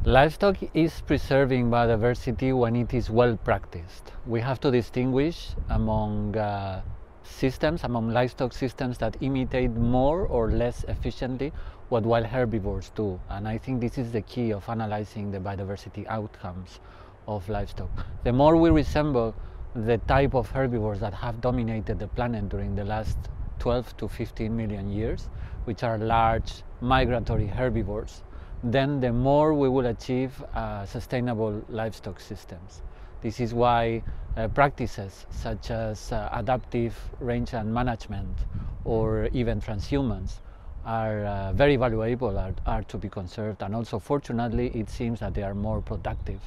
Livestock is preserving biodiversity when it is well practiced. We have to distinguish among among livestock systems that imitate more or less efficiently what wild herbivores do. And I think this is the key of analyzing the biodiversity outcomes of livestock. The more we resemble the type of herbivores that have dominated the planet during the last 12 to 15 million years, which are large migratory herbivores, then the more we will achieve sustainable livestock systems. This is why practices such as adaptive rangeland management or even transhumance are very valuable, are to be conserved, and also fortunately it seems that they are more productive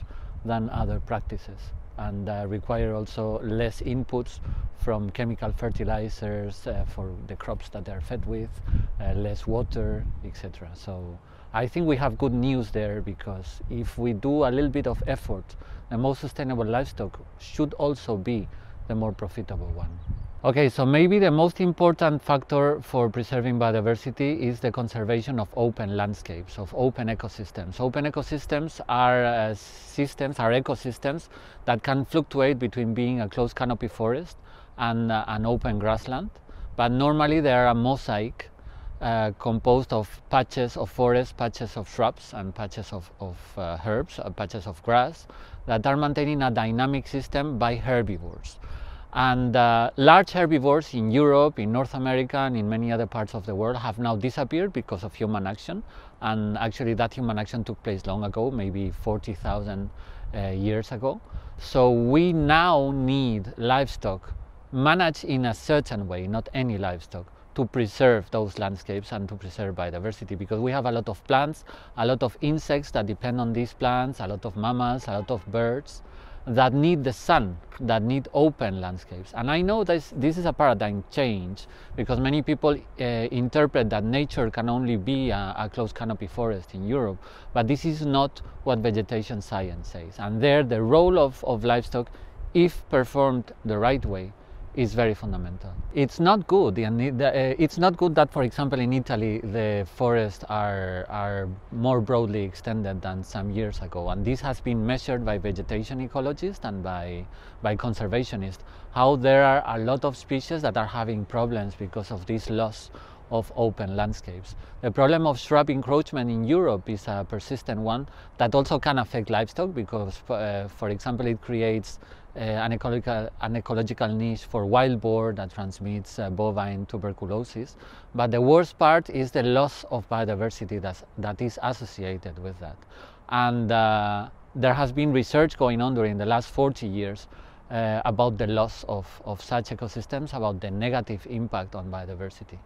than other practices and require also less inputs from chemical fertilizers for the crops that they are fed with, less water, etc. So I think we have good news there, because if we do a little bit of effort, the most sustainable livestock should also be the more profitable one. Okay, so maybe the most important factor for preserving biodiversity is the conservation of open landscapes, of open ecosystems. Open ecosystems are ecosystems that can fluctuate between being a closed canopy forest and an open grassland, but normally they are a mosaic composed of patches of forest, patches of shrubs, and patches of herbs, patches of grass that are maintaining a dynamic system by herbivores. And large herbivores in Europe, in North America, and in many other parts of the world have now disappeared because of human action. And actually that human action took place long ago, maybe 40,000 years ago. So we now need livestock managed in a certain way, not any livestock, to preserve those landscapes and to preserve biodiversity, because we have a lot of plants, a lot of insects that depend on these plants, a lot of mammals, a lot of birds that need the sun, that need open landscapes. And I know this is a paradigm change, because many people interpret that nature can only be a closed canopy forest in Europe, but this is not what vegetation science says. And there the role of livestock, if performed the right way, is very fundamental. It's not good, it's not good that, for example, in Italy the forests are more broadly extended than some years ago, and this has been measured by vegetation ecologists and by conservationists, how there are a lot of species that are having problems because of this loss of open landscapes. The problem of shrub encroachment in Europe is a persistent one that also can affect livestock, because for example it creates an ecological niche for wild boar that transmits bovine tuberculosis. But the worst part is the loss of biodiversity that is associated with that. And there has been research going on during the last 40 years about the loss of such ecosystems, about the negative impact on biodiversity.